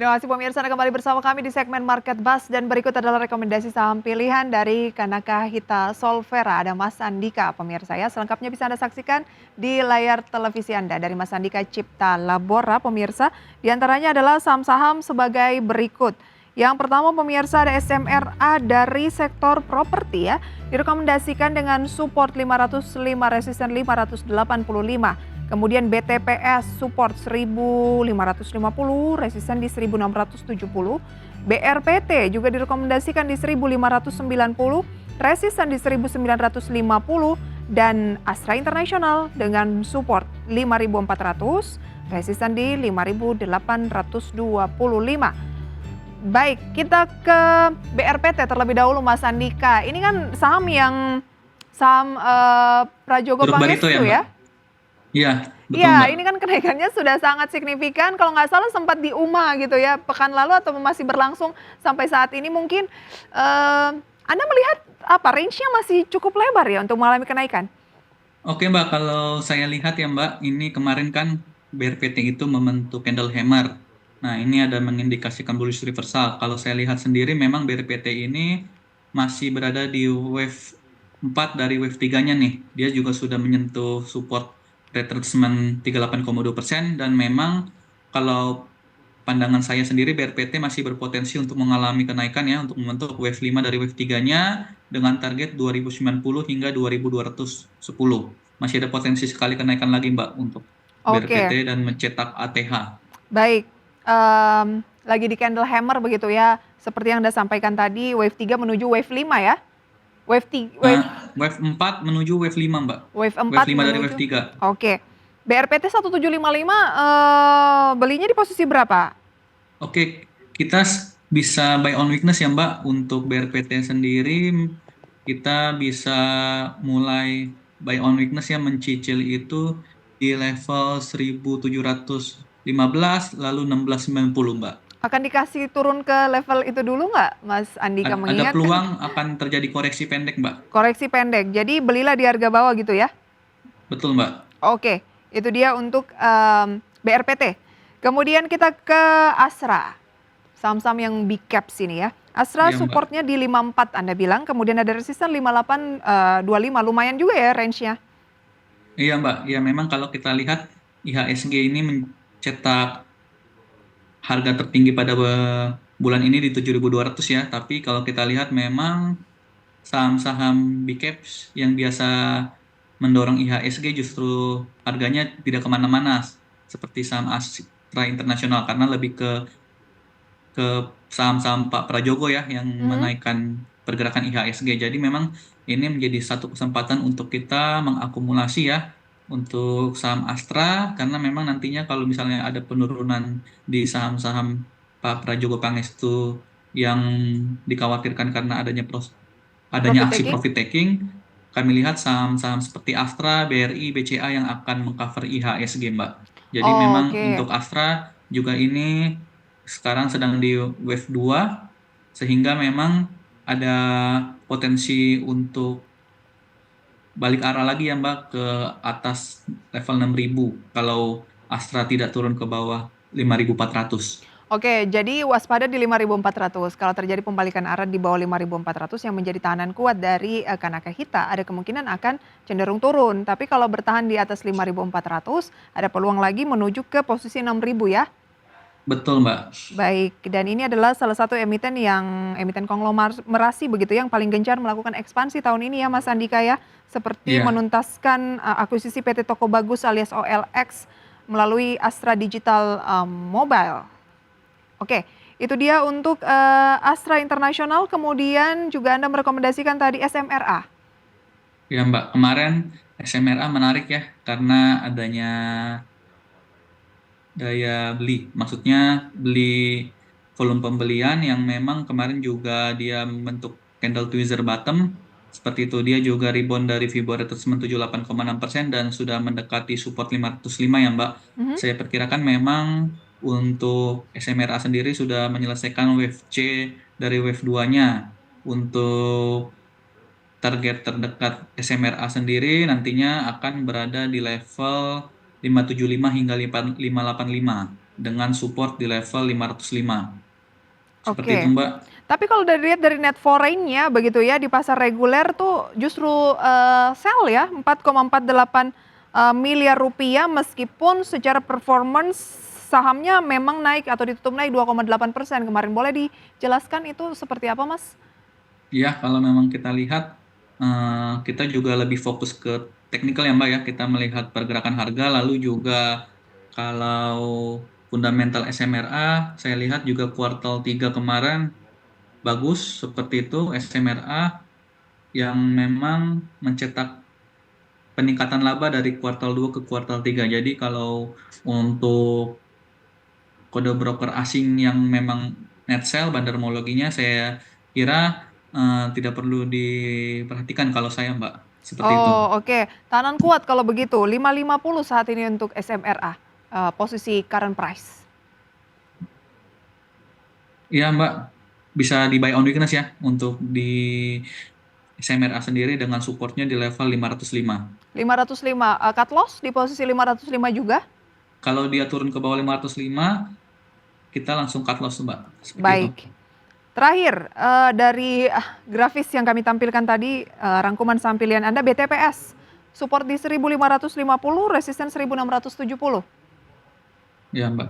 Terima kasih pemirsa Anda kembali bersama kami di segmen Market Buzz dan berikut adalah rekomendasi saham pilihan dari Kanaka Hita Solvera. Ada Mas Andika pemirsa ya. Selengkapnya bisa Anda saksikan di layar televisi Anda dari Mas Andika Cipta Labora pemirsa. Di antaranya adalah saham-saham sebagai berikut. Yang pertama pemirsa ada SMRA dari sektor properti ya. Direkomendasikan dengan support 505 resisten 585. Kemudian BTPS support 1.550, resisten di 1.670. BRPT juga direkomendasikan di 1.590, resisten di 1.950. Dan Astra International dengan support 5.400, resisten di 5.825. Baik, kita ke BRPT terlebih dahulu Mas Andika. Ini kan saham Prajogo Grup Barito ya, Pangestu Mbak? ya. Iya, betul, Iya, Mbak. ini kan kenaikannya sudah sangat signifikan. Kalau nggak salah sempat di UMA gitu ya, pekan lalu atau masih berlangsung sampai saat ini mungkin Anda melihat apa range-nya masih cukup lebar ya untuk mengalami kenaikan? Oke, Mbak, kalau saya lihat ya, Mbak, ini kemarin kan BRPT itu membentuk candle hammer. Nah, ini ada mengindikasikan bullish reversal. Kalau saya lihat sendiri, memang BRPT ini masih berada di wave 4 dari wave 3-nya nih. Dia juga sudah menyentuh support retracement 38,2% dan memang kalau pandangan saya sendiri BRPT masih berpotensi untuk mengalami kenaikan ya untuk membentuk wave 5 dari wave 3-nya dengan target 2090 hingga 2210. Masih ada potensi sekali kenaikan lagi Mbak untuk Oke, BRPT dan mencetak ATH. baik. Lagi di candle hammer begitu ya. Seperti yang Anda sampaikan tadi, wave 3 menuju wave 5 ya. Wave 3, Wave 4 menuju wave 5 Mbak. wave Wave 4 5 dari wave menuju. 3. Oke. BRPT 1755 belinya di posisi berapa? Oke, kita bisa buy on weakness ya Mbak. Untuk BRPT sendiri, kita bisa mulai buy on weakness ya mencicil itu di level 1715 lalu 1690 Mbak. Akan dikasih turun ke level itu dulu nggak, Mas Andika? Ada Mengingat kan peluang akan terjadi koreksi pendek Mbak. koreksi pendek, jadi belilah di harga bawah gitu ya? Betul Mbak. Oke, itu dia untuk BRPT. Kemudian kita ke Astra, saham-saham yang big cap sini ya. Astra Iya Mbak. supportnya di 54 Anda bilang, kemudian ada resisten 5825, lumayan juga ya range-nya. Iya Mbak. Ya memang kalau kita lihat IHSG ini mencetak harga tertinggi pada bulan ini di 7.200 ya. Tapi kalau kita lihat memang saham-saham big caps yang biasa mendorong IHSG justru harganya tidak kemana-mana seperti saham Astra Internasional karena lebih ke saham-saham Pak Prajogo ya yang Mhm. menaikkan pergerakan IHSG. Jadi memang ini menjadi satu kesempatan untuk kita mengakumulasi ya untuk saham Astra karena memang nantinya kalau misalnya ada penurunan di saham-saham Pak Prajogo Pangestu yang dikhawatirkan karena adanya Profit aksi taking? profit taking, kami lihat saham-saham seperti Astra, BRI, BCA yang akan mengcover IHSG, Mbak. Jadi memang Oke. untuk Astra juga ini sekarang sedang di wave 2, sehingga memang ada potensi untuk balik arah lagi ya Mbak ke atas level 6.000 kalau Astra tidak turun ke bawah 5.400. Oke, jadi waspada di 5.400. Kalau terjadi pembalikan arah di bawah 5.400 yang menjadi tahanan kuat dari Kanaka Hita, ada kemungkinan akan cenderung turun. Tapi kalau bertahan di atas 5.400, ada peluang lagi menuju ke posisi 6.000 ya. Betul Mbak. Baik, dan ini adalah salah satu emiten konglomerasi begitu yang paling gencar melakukan ekspansi tahun ini ya Mas Andika ya. Seperti Iya. menuntaskan akuisisi PT Toko Bagus alias OLX melalui Astra Digital Mobile. Oke, itu dia untuk Astra International, kemudian juga Anda merekomendasikan tadi SMRA. Ya Mbak, kemarin SMRA menarik ya karena adanya daya beli. Maksudnya beli volume pembelian yang memang kemarin juga dia membentuk candle tweezer bottom. Seperti itu dia juga rebound dari Fibonacci retracement 78,6% dan sudah mendekati support 505 ya Mbak. Mhm. Saya perkirakan memang untuk SMRA sendiri sudah menyelesaikan wave C dari wave 2-nya. Untuk target terdekat SMRA sendiri nantinya akan berada di level 575 hingga 585. dengan support di level 505. Seperti itu, Oke. Mbak. Tapi kalau dilihat dari net foreign-nya begitu ya di pasar reguler tuh justru sell ya 4,48 miliar rupiah meskipun secara performance sahamnya memang naik atau ditutup naik 2,8% kemarin. Boleh dijelaskan itu seperti apa, Mas? Ya, kalau memang kita lihat, kita juga lebih fokus ke teknikal ya Mbak ya. Kita melihat pergerakan harga, lalu juga kalau fundamental SMRA, saya lihat juga kuartal 3 kemarin bagus seperti itu SMRA yang memang mencetak peningkatan laba dari kuartal 2 ke kuartal 3. Jadi kalau untuk kode broker asing yang memang net sell bandarmologinya saya kira tidak perlu diperhatikan kalau saya Mbak seperti itu. Oh, oke. Tahanan kuat kalau begitu. 5,50 saat ini untuk SMRA, posisi current price. Iya Mbak, bisa di buy on weakness ya untuk di SMRA sendiri dengan supportnya di level 505. 505, cut loss di posisi 505 juga? Kalau dia turun ke bawah 505, kita langsung cut loss Mbak, seperti itu. Baik. Terakhir, dari grafis yang kami tampilkan tadi, rangkuman saham pilihan Anda BTPS, support di 1.550, resisten 1.670. Ya Mbak,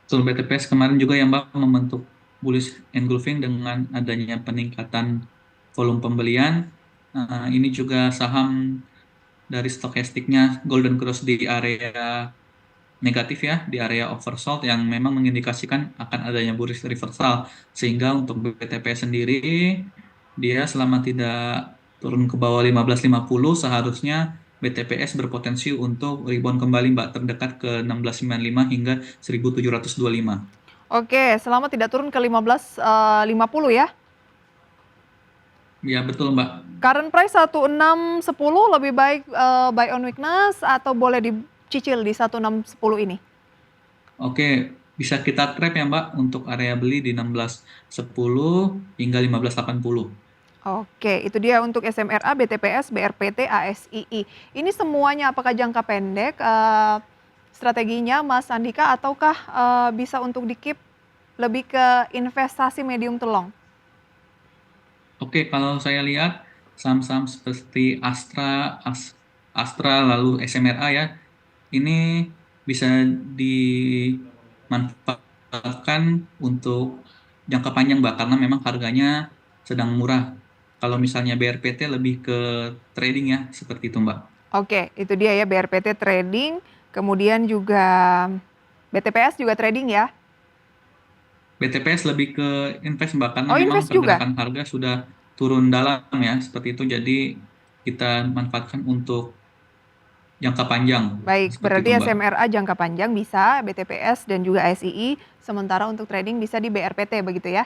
betul BTPS kemarin juga yang Mbak membentuk bullish engulfing dengan adanya peningkatan volume pembelian. Ini juga saham dari stokastiknya Golden Cross di area negatif ya, di area oversold yang memang mengindikasikan akan adanya bullish reversal. Sehingga untuk BTPS sendiri, dia selama tidak turun ke bawah 1550 seharusnya BTPS berpotensi untuk rebound kembali Mbak terdekat ke 1695 hingga 1725. Oke, selama tidak turun ke 1550 ya. Ya betul Mbak. Current price 1610 lebih baik buy on weakness atau boleh dicicil di 1610 ini? Oke, bisa kita trap ya Mbak untuk area beli di 1610 hingga 1580. Oke, itu dia untuk SMRA, BTPS, BRPT, ASII. Ini semuanya apakah jangka pendek strateginya Mas Andika ataukah bisa untuk di-keep lebih ke investasi medium to long? Oke, kalau saya lihat saham-saham seperti Astra lalu SMRA ya, ini bisa dimanfaatkan untuk jangka panjang Mbak, karena memang harganya sedang murah. Kalau misalnya BRPT lebih ke trading ya, seperti itu Mbak. Oke, itu dia ya BRPT trading, kemudian juga BTPS juga trading ya. BTPS lebih ke invest Mbak, karena Oh, memang invest juga. pergerakan harga sudah turun dalam ya, seperti itu. Jadi kita manfaatkan untuk jangka panjang, Baik, seperti itu berarti Mbak. SMRA jangka panjang bisa, BTPS dan juga ASII, sementara untuk trading bisa di BRPT begitu ya.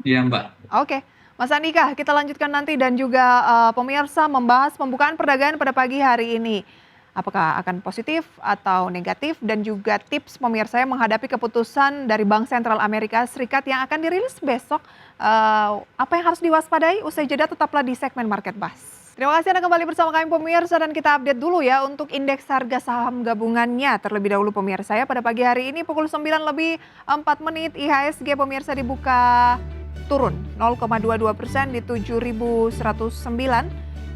Iya Mbak. Oke, Mas Andika, kita lanjutkan nanti dan juga pemirsa membahas pembukaan perdagangan pada pagi hari ini. Apakah akan positif atau negatif dan juga tips pemirsa yang menghadapi keputusan dari Bank Sentral Amerika Serikat yang akan dirilis besok. Apa yang harus diwaspadai? Usai jeda tetaplah di segmen Market Buzz. Terima kasih Anda kembali bersama kami pemirsa dan kita update dulu ya untuk indeks harga saham gabungannya. Terlebih dahulu pemirsa ya pada pagi hari ini pukul 9 lebih 4 menit IHSG pemirsa dibuka turun 0,22% di 7.109.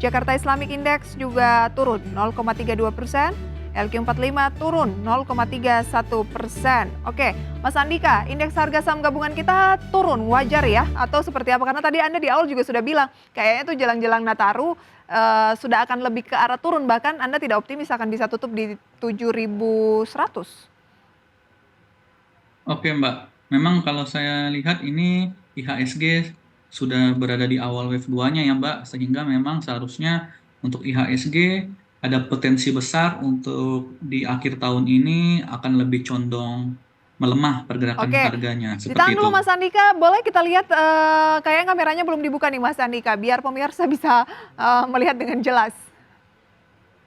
Jakarta Islamic Index juga turun 0,32%. LQ45 turun 0,31%. Oke, Mas Andika, indeks harga saham gabungan kita turun wajar ya? Atau seperti apa? Karena tadi Anda di awal juga sudah bilang, kayaknya itu jelang-jelang Nataru sudah akan lebih ke arah turun. Bahkan Anda tidak optimis akan bisa tutup di 7.100. Oke Mbak, memang kalau saya lihat ini IHSG sudah berada di awal wave 2-nya ya Mbak, sehingga memang seharusnya untuk IHSG ada potensi besar untuk di akhir tahun ini akan lebih condong melemah pergerakan Oke, harganya, ditahan seperti dulu itu. Mas Andika, boleh kita lihat kayaknya kameranya belum dibuka nih Mas Andika, biar pemirsa bisa melihat dengan jelas.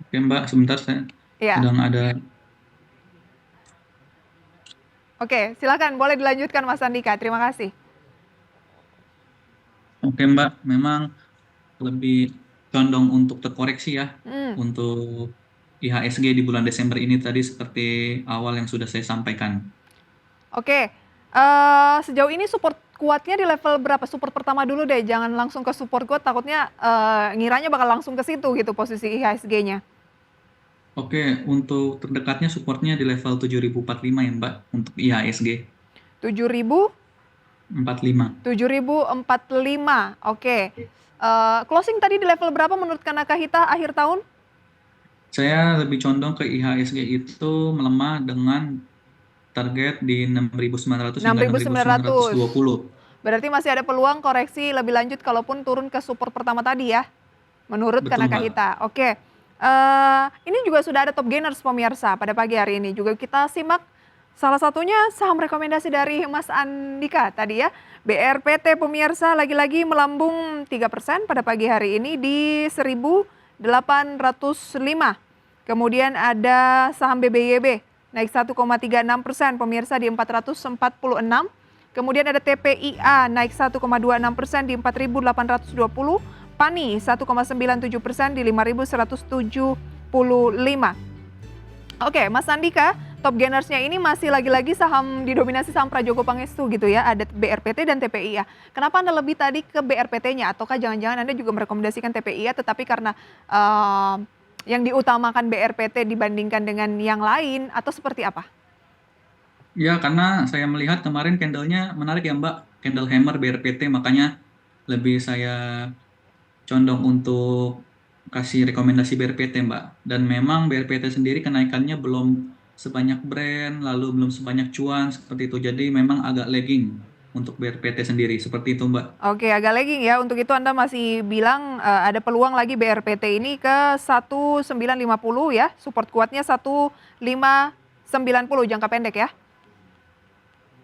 Oke Mbak, sebentar saya Iya, sedang ada. oke silakan boleh dilanjutkan Mas Andika, terima kasih. Oke Mbak, memang lebih condong untuk terkoreksi ya Hmm, untuk IHSG di bulan Desember ini tadi seperti awal yang sudah saya sampaikan. Oke, sejauh ini support kuatnya di level berapa? Support pertama dulu deh, jangan langsung ke support kuat, takutnya ngiranya bakal langsung ke situ gitu posisi IHSG-nya. Oke, untuk terdekatnya supportnya di level 7045 ya Mbak, untuk IHSG 7.000, 45. 7.045. Oke. Closing tadi di level berapa menurut Kanakahita akhir tahun? Saya lebih condong ke IHSG itu melemah dengan target di 6.900 hingga 6.900. 6.920. Berarti masih ada peluang koreksi lebih lanjut kalaupun turun ke support pertama tadi ya, menurut Betul Mbak. Kanakahita. Oke. Ini juga sudah ada top gainers pemirsa pada pagi hari ini. Juga kita simak salah satunya saham rekomendasi dari Mas Andika tadi ya. BRPT pemirsa lagi-lagi melambung 3% pada pagi hari ini di 1.805. Kemudian ada saham BBYB naik 1,36% pemirsa di 446. Kemudian ada TPIA naik 1,26% di 4.820. PANI 1,97% di 5.175. Oke, Mas Andika, top gainersnya ini masih lagi-lagi saham didominasi saham Prajogo Pangestu gitu ya, ada BRPT dan TPIA. Kenapa Anda lebih tadi ke BRPT-nya? Ataukah jangan-jangan Anda juga merekomendasikan TPIA tetapi karena yang diutamakan BRPT dibandingkan dengan yang lain atau seperti apa? Ya, karena saya melihat kemarin candle-nya menarik ya Mbak, candle hammer BRPT, makanya lebih saya condong untuk kasih rekomendasi BRPT Mbak. Dan memang BRPT sendiri kenaikannya belum sebanyak brand, lalu belum sebanyak cuan seperti itu. Jadi memang agak lagging untuk BRPT sendiri seperti itu Mbak. Oke, agak lagging ya. Untuk itu Anda masih bilang ada peluang lagi BRPT ini ke 1950 ya. Support kuatnya 1590 jangka pendek ya.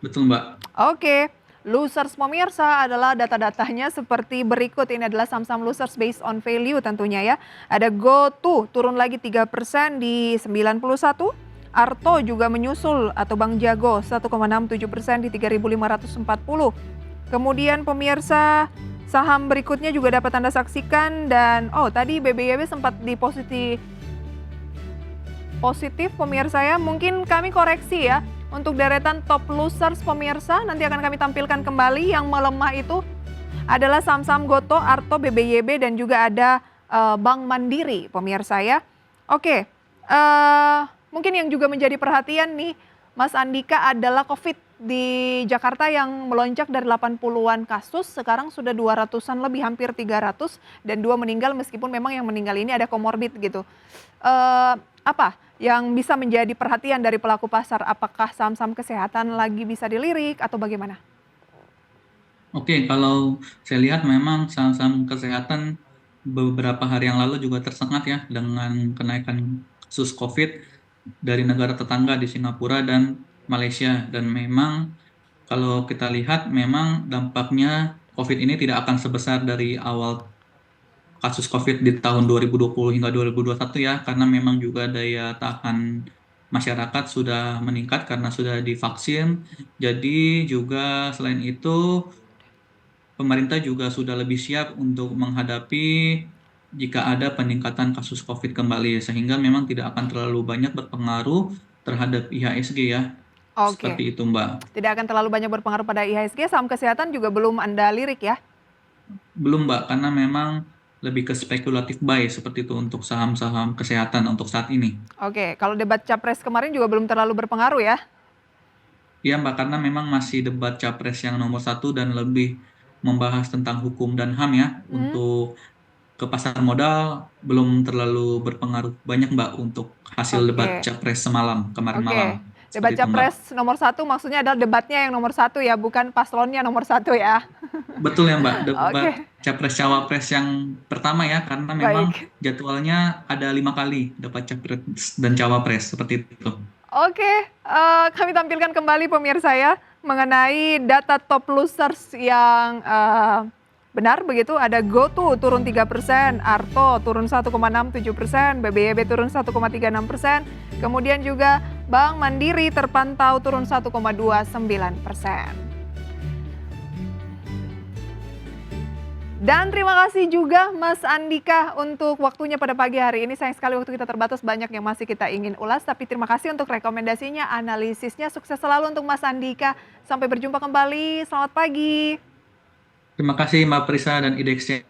Betul Mbak. Oke. Losers pemirsa adalah data-datanya seperti berikut. Ini adalah saham-saham losers based on value tentunya ya. Ada GoTo turun lagi 3% di 91. Arto juga menyusul atau Bank Jago 1,67% di 3.540. Kemudian pemirsa saham berikutnya juga dapat Anda saksikan dan tadi BBYB sempat di positif pemirsa ya. Mungkin kami koreksi ya. Untuk deretan top losers pemirsa, nanti akan kami tampilkan kembali. Yang melemah itu adalah saham-saham Goto, Arto, BBYB, dan juga ada Bank Mandiri pemirsa ya. Oke, mungkin yang juga menjadi perhatian nih Mas Andika adalah COVID di Jakarta yang melonjak dari 80-an kasus, sekarang sudah 200-an lebih, hampir 300, dan 2 meninggal meskipun memang yang meninggal ini ada komorbid gitu. Apa yang bisa menjadi perhatian dari pelaku pasar? Apakah saham-saham kesehatan lagi bisa dilirik atau bagaimana? Oke, kalau saya lihat memang saham-saham kesehatan beberapa hari yang lalu juga tersengat ya dengan kenaikan kasus COVID dari negara tetangga di Singapura dan Malaysia. Dan memang kalau kita lihat memang dampaknya COVID ini tidak akan sebesar dari awal kasus COVID di tahun 2020 hingga 2021 ya, karena memang juga daya tahan masyarakat sudah meningkat karena sudah divaksin. Jadi juga selain itu pemerintah juga sudah lebih siap untuk menghadapi jika ada peningkatan kasus COVID kembali, sehingga memang tidak akan terlalu banyak berpengaruh terhadap IHSG ya. Oke, Seperti itu Mbak. tidak akan terlalu banyak berpengaruh pada IHSG, saham kesehatan juga belum Anda lirik ya? Belum Mbak, karena memang lebih ke spekulatif buy seperti itu untuk saham-saham kesehatan untuk saat ini. Oke, kalau debat capres kemarin juga belum terlalu berpengaruh ya? Iya Mbak, karena memang masih debat capres yang nomor 1 dan lebih membahas tentang hukum dan HAM ya. Untuk ke pasar modal belum terlalu berpengaruh banyak Mbak untuk hasil debat Oke, capres semalam, kemarin malam. oke. Debat Seperti itu Mbak. capres nomor 1 maksudnya adalah debatnya yang nomor 1 ya, bukan paslonnya nomor 1 ya? Betul ya Mbak, debat Oke, capres-cawapres yang pertama ya, karena memang baik. jadwalnya ada 5 kali debat capres dan cawapres, seperti itu. Oke, kami tampilkan kembali pemirsa ya mengenai data top losers yang benar begitu. Ada GoTo turun 3%, Arto turun 1,67%, BBYB turun 1,36%, kemudian juga Bank Mandiri terpantau turun 1,29%. Dan terima kasih juga Mas Andika untuk waktunya pada pagi hari ini. Sayang sekali waktu kita terbatas, banyak yang masih kita ingin ulas. Tapi terima kasih untuk rekomendasinya, analisisnya. Sukses selalu untuk Mas Andika. Sampai berjumpa kembali. Selamat pagi. Terima kasih Mbak Prisa dan IDEXC.